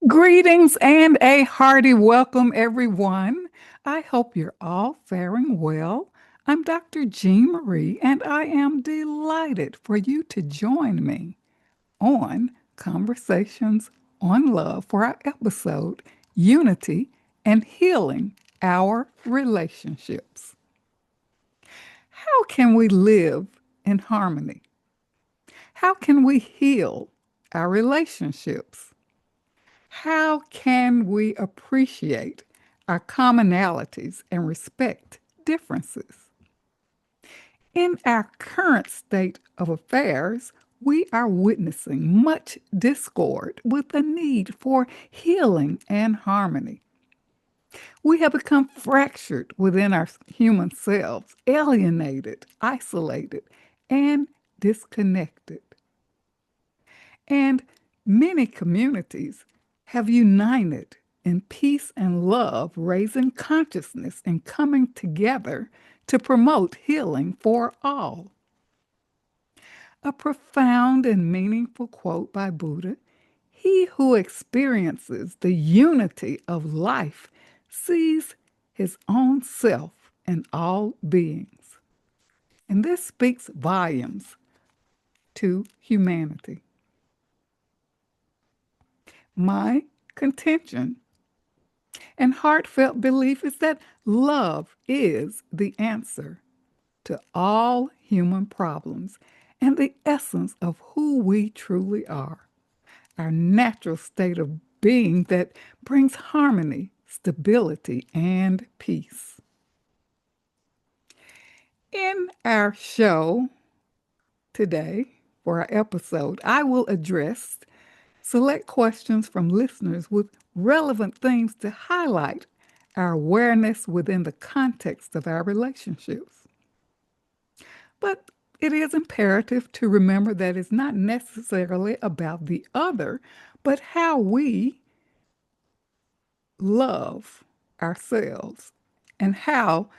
Greetings and a hearty welcome, everyone. I hope you're all faring well. I'm Dr. Jean Marie, and I am delighted for you to join me on Conversations on Love for our episode, Unity and Healing Our Relationships. How can we live in harmony? How can we heal our relationships? How can we appreciate our commonalities and respect differences? In our current state of affairs, we are witnessing much discord with the need for healing and harmony. We have become fractured within our human selves, alienated, isolated, and disconnected. And many communities have united in peace and love, raising consciousness and coming together to promote healing for all. A profound and meaningful quote by Buddha: "He who experiences the unity of life sees his own self in all beings." And this speaks volumes to humanity. My contention and heartfelt belief is that love is the answer to all human problems and the essence of who we truly are, our natural state of being that brings harmony, stability, and peace. In our show today, for our episode, I will address select questions from listeners with relevant themes to highlight our awareness within the context of our relationships. But it is imperative to remember that it's not necessarily about the other, but how we love ourselves and how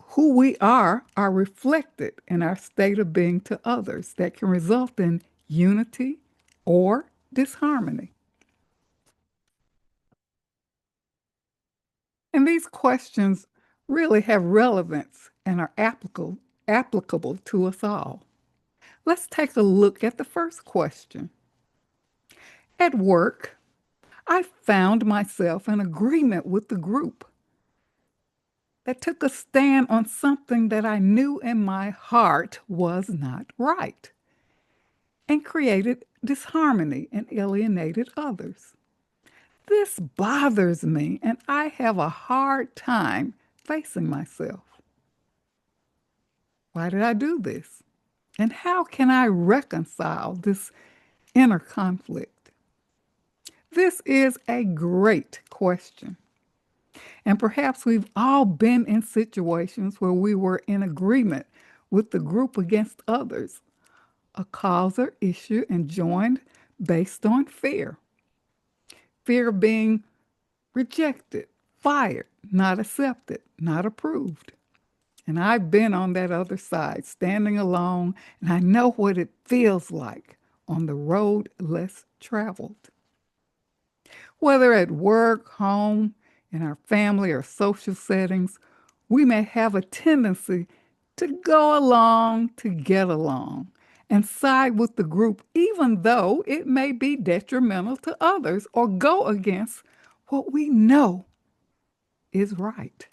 who we are reflected in our state of being to others that can result in unity or disharmony. And these questions really have relevance and are applicable to us all. Let's take a look at the first question. At work, I found myself in agreement with the group that took a stand on something that I knew in my heart was not right and created disharmony and alienated others. This bothers me, and I have a hard time facing myself. Why did I do this? And how can I reconcile this inner conflict? This is a great question. And perhaps we've all been in situations where we were in agreement with the group against others, a cause or issue, and joined based on fear. Fear of being rejected, fired, not accepted, not approved. And I've been on that other side, standing alone, and I know what it feels like on the road less traveled. Whether at work, home, in our family or social settings, we may have a tendency to go along to get along and side with the group, even though it may be detrimental to others or go against what we know is right.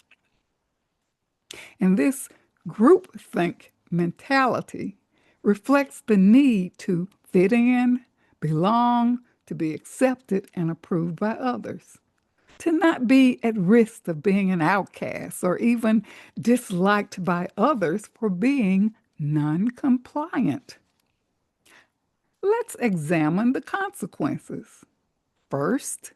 And this groupthink mentality reflects the need to fit in, belong, to be accepted and approved by others, to not be at risk of being an outcast or even disliked by others for being non-compliant. Let's examine the consequences. First,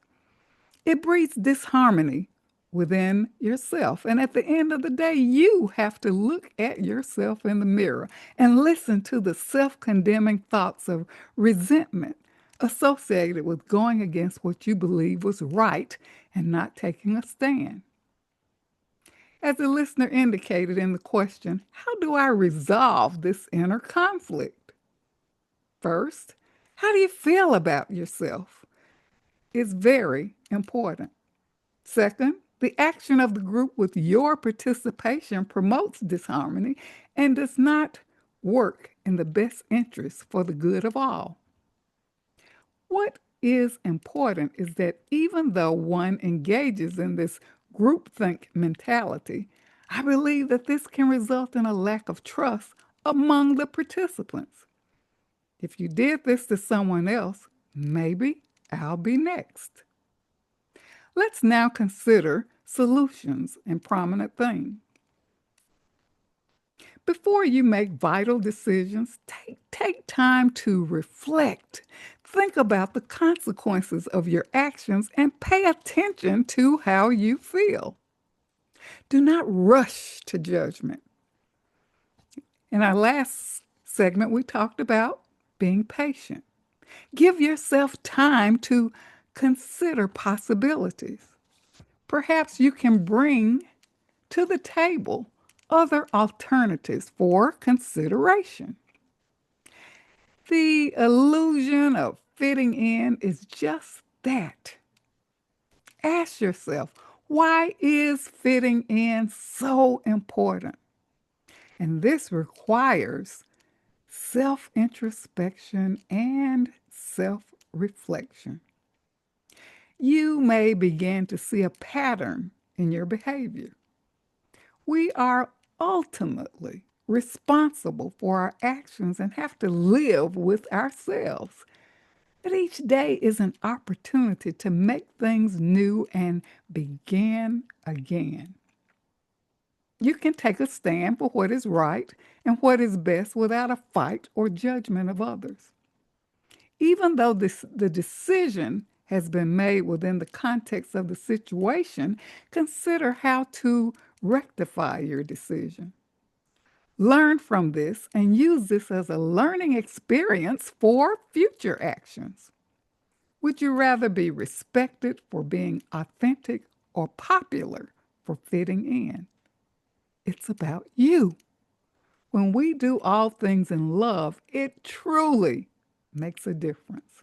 it breeds disharmony within yourself. And at the end of the day, you have to look at yourself in the mirror and listen to the self-condemning thoughts of resentment associated with going against what you believe was right and not taking a stand. As the listener indicated in the question, how do I resolve this inner conflict? First, how do you feel about yourself? is very important. Second, the action of the group with your participation promotes disharmony and does not work in the best interest for the good of all. What is important is that even though one engages in this groupthink mentality, I believe that this can result in a lack of trust among the participants. If you did this to someone else, maybe I'll be next. Let's now consider solutions and prominent themes. Before you make vital decisions, take time to reflect. Think about the consequences of your actions and pay attention to how you feel. Do not rush to judgment. In our last segment, we talked about being patient. Give yourself time to consider possibilities. Perhaps you can bring to the table other alternatives for consideration. The illusion of fitting in is just that. Ask yourself, why is fitting in so important? And this requires self introspection and self reflection. You may begin to see a pattern in your behavior. We are ultimately responsible for our actions and have to live with ourselves. But each day is an opportunity to make things new and begin again. You can take a stand for what is right and what is best without a fight or judgment of others. Even though the decision has been made within the context of the situation, consider how to rectify your decision. Learn from this and use this as a learning experience for future actions. Would you rather be respected for being authentic or popular for fitting in? It's about you. When we do all things in love, it truly makes a difference.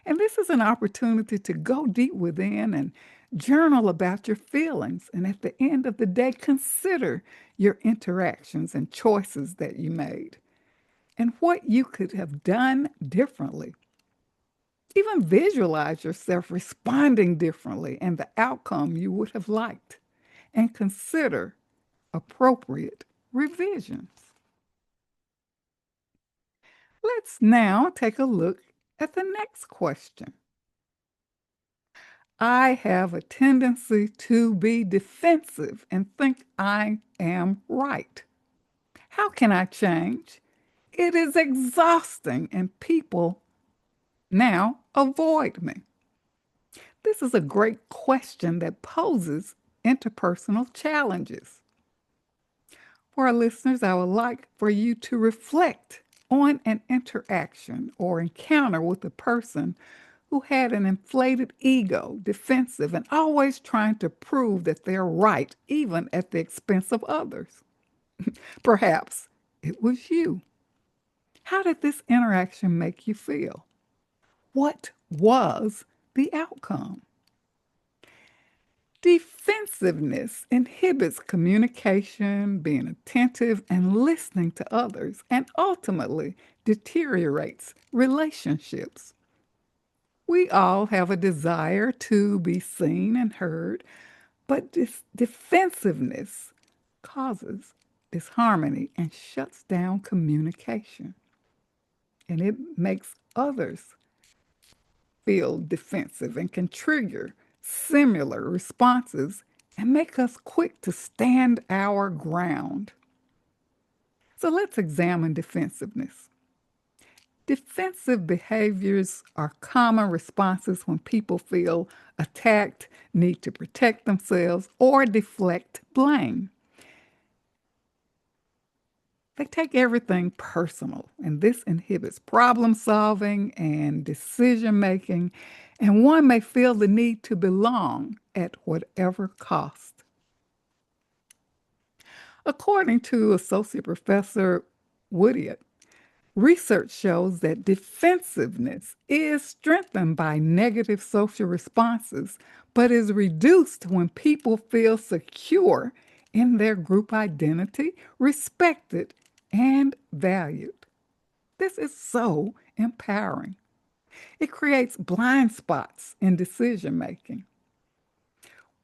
And this is an opportunity to go deep within and journal about your feelings. And at the end of the day, consider your interactions and choices that you made and what you could have done differently. Even visualize yourself responding differently and the outcome you would have liked, and consider appropriate revisions. Let's now take a look at the next question. I have a tendency to be defensive and think I am right. How can I change? It is exhausting and people now avoid me. This is a great question that poses interpersonal challenges. For our listeners, I would like for you to reflect on an interaction or encounter with a person who had an inflated ego, defensive, and always trying to prove that they're right, even at the expense of others. Perhaps it was you. How did this interaction make you feel? What was the outcome? Defensiveness inhibits communication, being attentive, and listening to others, and ultimately deteriorates relationships. We all have a desire to be seen and heard, but this defensiveness causes disharmony and shuts down communication. And it makes others feel defensive and can trigger similar responses and make us quick to stand our ground. So let's examine defensiveness. Defensive behaviors are common responses when people feel attacked, need to protect themselves, or deflect blame. They take everything personal, and this inhibits problem solving and decision making, and one may feel the need to belong at whatever cost. According to Associate Professor Woodard, Research shows that defensiveness is strengthened by negative social responses, but is reduced when people feel secure in their group identity, respected, and valued. This is so empowering. It creates blind spots in decision making.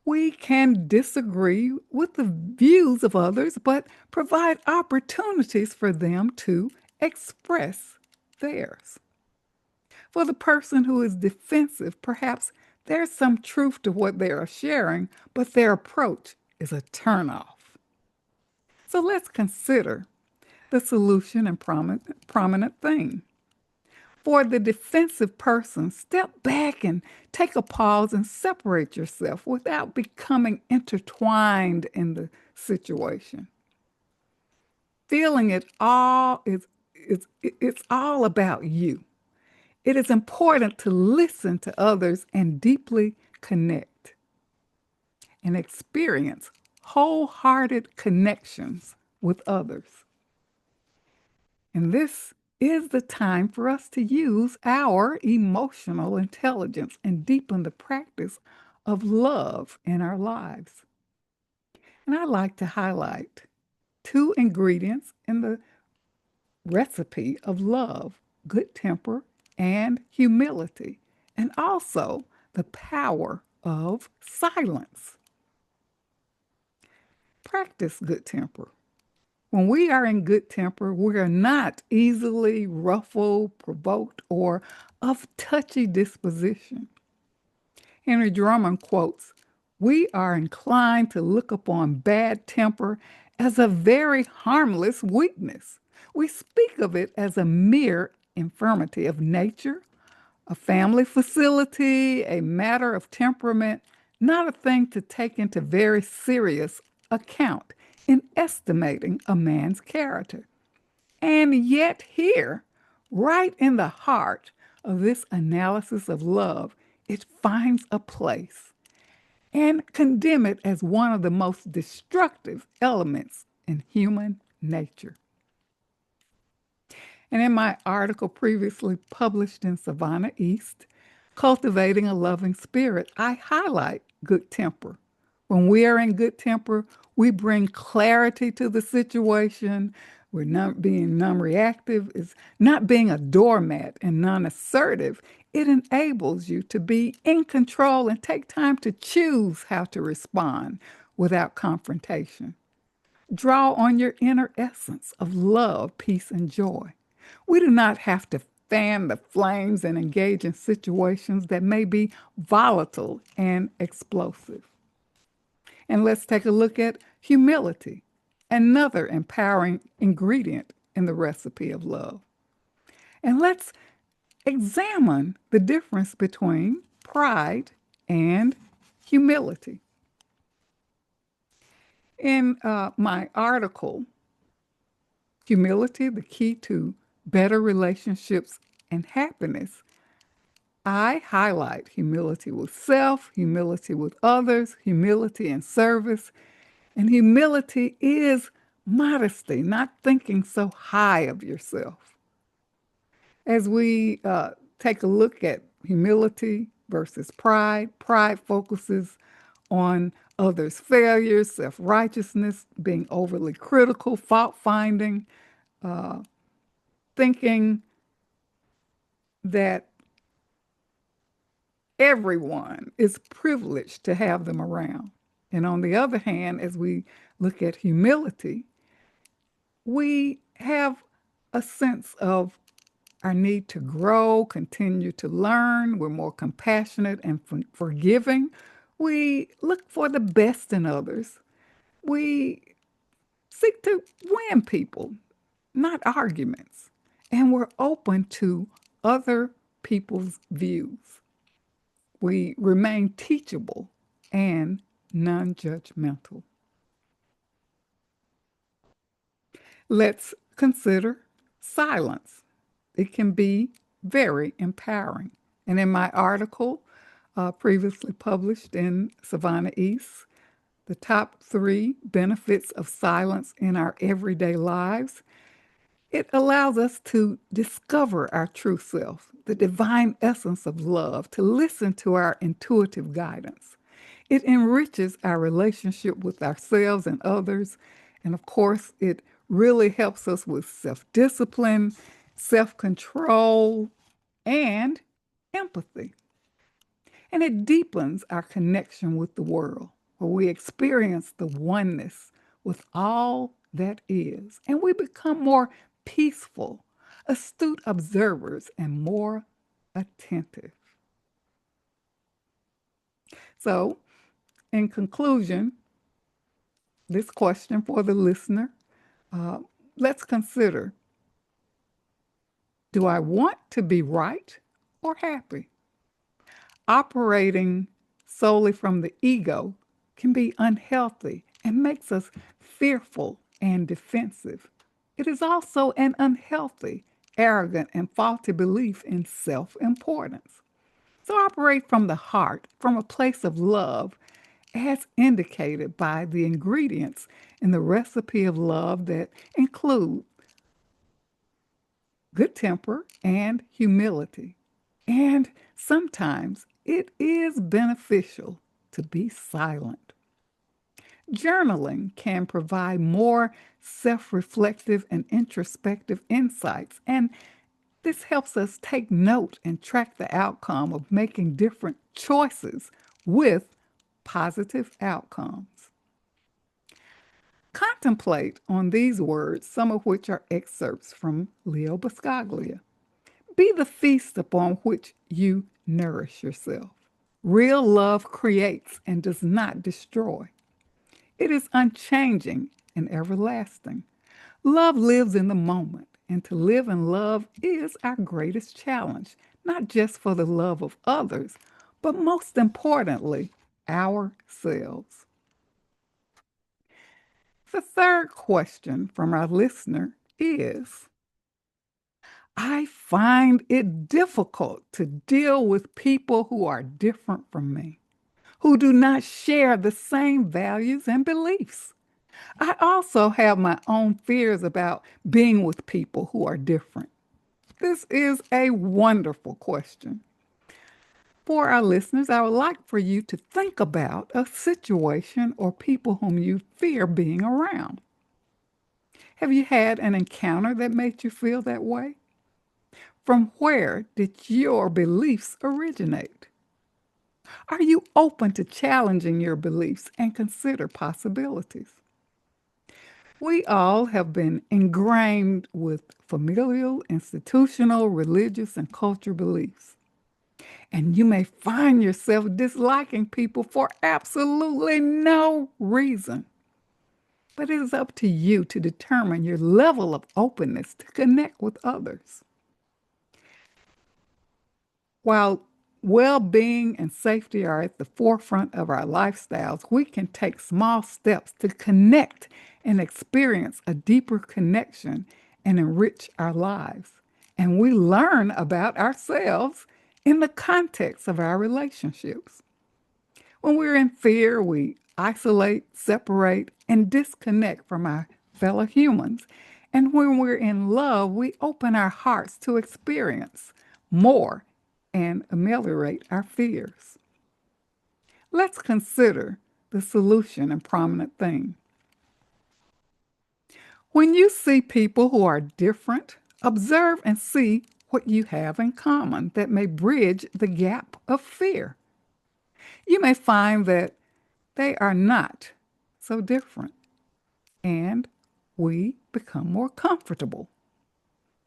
We can disagree with the views of others, but provide opportunities for them to express theirs. For the person who is defensive, perhaps there's some truth to what they are sharing, but their approach is a turnoff. So let's consider the solution and prominent thing. For the defensive person, step back and take a pause and separate yourself without becoming intertwined in the situation. Feeling it all it's all about you. It is important to listen to others and deeply connect and experience wholehearted connections with others. And this is the time for us to use our emotional intelligence and deepen the practice of love in our lives. And I like to highlight two ingredients in the recipe of love: good temper and humility, and also the power of silence. Practice good temper. When we are in good temper, we are not easily ruffled, provoked, or of touchy disposition. Henry Drummond quotes, "We are inclined to look upon bad temper as a very harmless weakness. We speak of it as a mere infirmity of nature, a family facility, a matter of temperament, not a thing to take into very serious account in estimating a man's character." And yet, here, right in the heart of this analysis of love, it finds a place and condemn it as one of the most destructive elements in human nature. And in my article previously published in Savannah East, Cultivating a Loving Spirit, I highlight good temper. When we are in good temper, we bring clarity to the situation. We're not being non-reactive. It's not being a doormat and non-assertive. It enables you to be in control and take time to choose how to respond without confrontation. Draw on your inner essence of love, peace, and joy. We do not have to fan the flames and engage in situations that may be volatile and explosive. And let's take a look at humility, another empowering ingredient in the recipe of love. And let's examine the difference between pride and humility. In my article, Humility, the Key to Better Relationships and Happiness, I highlight humility with self, humility with others, humility in service, and humility is modesty, not thinking so high of yourself. As we take a look at humility versus pride, pride focuses on others' failures, self-righteousness, being overly critical, fault-finding, thinking that everyone is privileged to have them around. And on the other hand, as we look at humility, we have a sense of our need to grow, continue to learn. We're more compassionate and forgiving. We look for the best in others. We seek to win people, not arguments. And we're open to other people's views. We remain teachable and non-judgmental. Let's consider silence. It can be very empowering. And in my article, previously published in Savannah East, the top 3 benefits of silence in our everyday lives, It allows us to discover our true self, the divine essence of love, to listen to our intuitive guidance. It enriches our relationship with ourselves and others. And of course, it really helps us with self discipline, self control, and empathy. And it deepens our connection with the world, where we experience the oneness with all that is. And we become more peaceful, astute observers, and more attentive. So, in conclusion, this question for the listener, uh, let's consider, do I want to be right or happy? Operating solely from the ego can be unhealthy and makes us fearful and defensive. It is also an unhealthy, arrogant, and faulty belief in self importance. So operate from the heart, from a place of love, as indicated by the ingredients in the recipe of love that include good temper and humility. And sometimes it is beneficial to be silent. Journaling can provide more self reflective and introspective insights, and this helps us take note and track the outcome of making different choices with positive outcomes. Contemplate on these words, some of which are excerpts from Leo Buscaglia. Be the feast upon which you nourish yourself. Real love creates and does not destroy. It is unchanging and everlasting. Love lives in the moment, and to live in love is our greatest challenge, not just for the love of others, but most importantly, ourselves. The third question from our listener is, I find it difficult to deal with people who are different from me, who do not share the same values and beliefs. I also have my own fears about being with people who are different. This is a wonderful question. For our listeners, I would like for you to think about a situation or people whom you fear being around. Have you had an encounter that made you feel that way? From where did your beliefs originate? Are you open to challenging your beliefs and consider possibilities? We all have been ingrained with familial, institutional, religious, and cultural beliefs. And you may find yourself disliking people for absolutely no reason. But it is up to you to determine your level of openness to connect with others. While well being and safety are at the forefront of our lifestyles, we can take small steps to connect and experience a deeper connection and enrich our lives. And we learn about ourselves in the context of our relationships. When we're in fear, we isolate, separate, and disconnect from our fellow humans. And when we're in love, we open our hearts to experience more and ameliorate our fears. Let's consider the solution and prominent theme. When you see people who are different, observe and see what you have in common that may bridge the gap of fear. You may find that they are not so different, and we become more comfortable.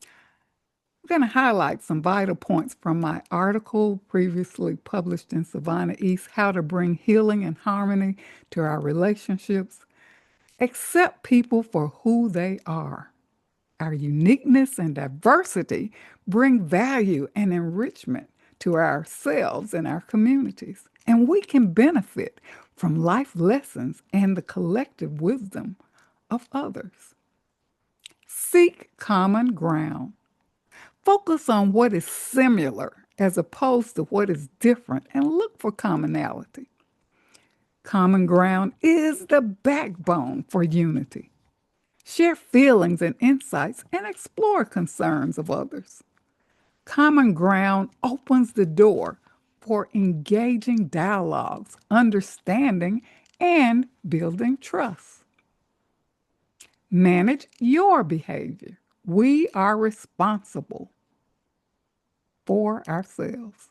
I'm going to highlight some vital points from my article previously published in Savannah East, How to Bring Healing and Harmony to Our Relationships. Accept people for who they are. Our uniqueness and diversity bring value and enrichment to ourselves and our communities. And we can benefit from life lessons and the collective wisdom of others. Seek common ground. Focus on what is similar as opposed to what is different and look for commonality. Common ground is the backbone for unity. Share feelings and insights and explore concerns of others. Common ground opens the door for engaging dialogues, understanding, and building trust. Manage your behavior. We are responsible for ourselves.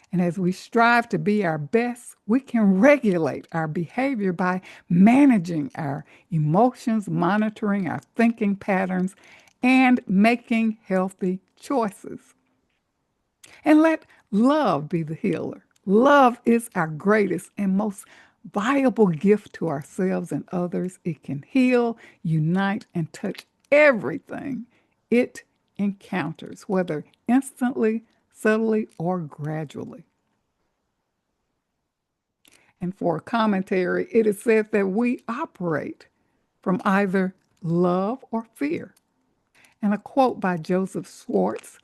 And as we strive to be our best, we can regulate our behavior by managing our emotions, monitoring our thinking patterns, and making healthy choices. And let love be the healer. Love is our greatest and most valuable gift to ourselves and others. It can heal, unite, and touch everything it encounters, whether instantly, subtly, or gradually. And for a commentary, it is said that we operate from either love or fear. And a quote by Joseph Schwartz: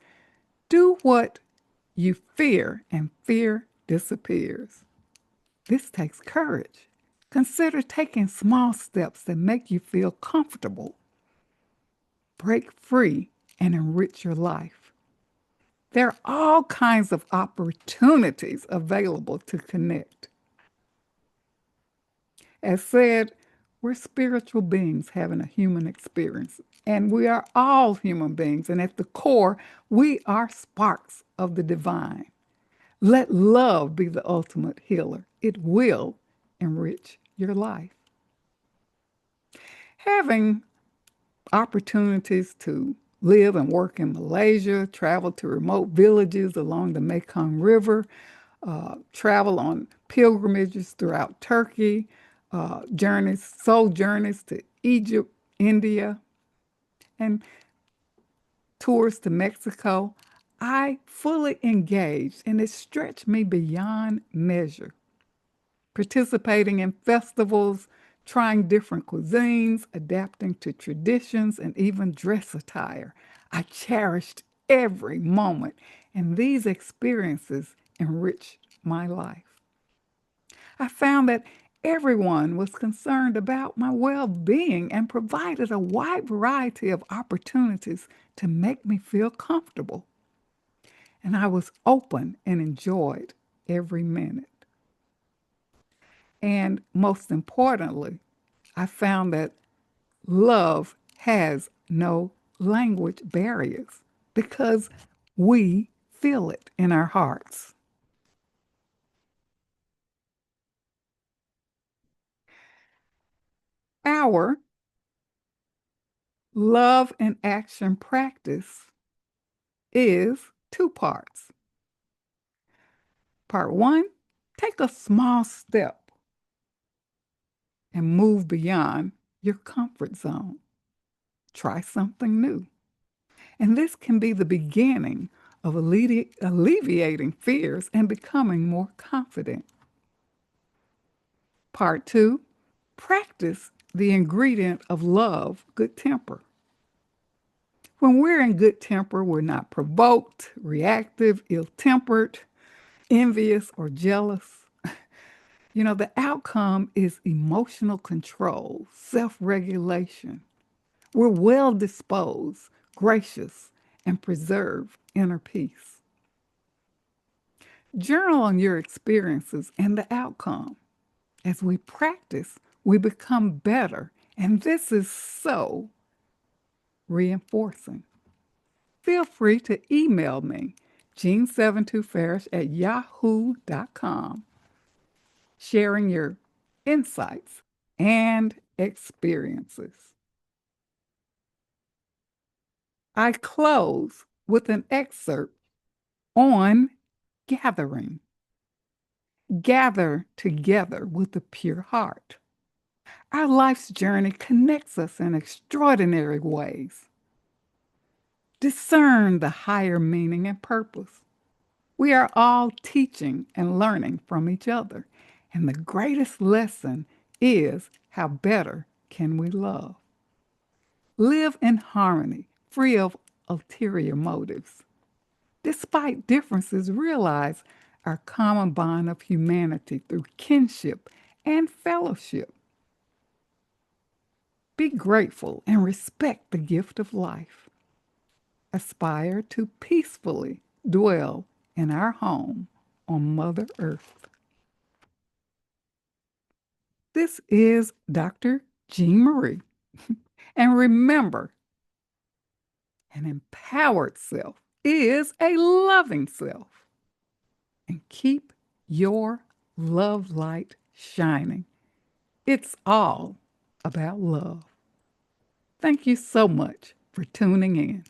do what you fear, and fear disappears. This takes courage. Consider taking small steps that make you feel comfortable. Break free and enrich your life. There are all kinds of opportunities available to connect. As said, we're spiritual beings having a human experience, and we are all human beings, and at the core, we are sparks of the divine. Let love be the ultimate healer. It will enrich your life. Having opportunities to live and work in Malaysia, travel to remote villages along the Mekong River, travel on pilgrimages throughout Turkey, soul journeys to Egypt, India, and tours to Mexico. I fully engaged, and it stretched me beyond measure. Participating in festivals, trying different cuisines, adapting to traditions, and even dress attire. I cherished every moment, and these experiences enriched my life. I found that everyone was concerned about my well being and provided a wide variety of opportunities to make me feel comfortable. And I was open and enjoyed every minute. And most importantly, I found that love has no language barriers because we feel it in our hearts. Our love and action practice is two parts. Part one, take a small step and move beyond your comfort zone. Try something new. And this can be the beginning of alleviating fears and becoming more confident. Part two, practice the ingredient of love, good temper. When we're in good temper, we're not provoked, reactive, ill tempered, envious, or jealous. The outcome is emotional control, self regulation. We're well disposed, gracious, and preserve inner peace. Journal on your experiences and the outcome. As we practice, we become better. And this is so reinforcing. Feel free to email me, Jean72Farish at yahoo.com, sharing your insights and experiences. I close with an excerpt on gathering. Gather together with a pure heart. Our life's journey connects us in extraordinary ways. Discern the higher meaning and purpose. We are all teaching and learning from each other. And the greatest lesson is how better can we love. Live in harmony, free of ulterior motives. Despite differences, realize our common bond of humanity through kinship and fellowship. Be grateful and respect the gift of life. Aspire to peacefully dwell in our home on Mother Earth. This is Dr. Jean Marie. And remember, an empowered self is a loving self. And keep your love light shining. It's all about love. Thank you so much for tuning in.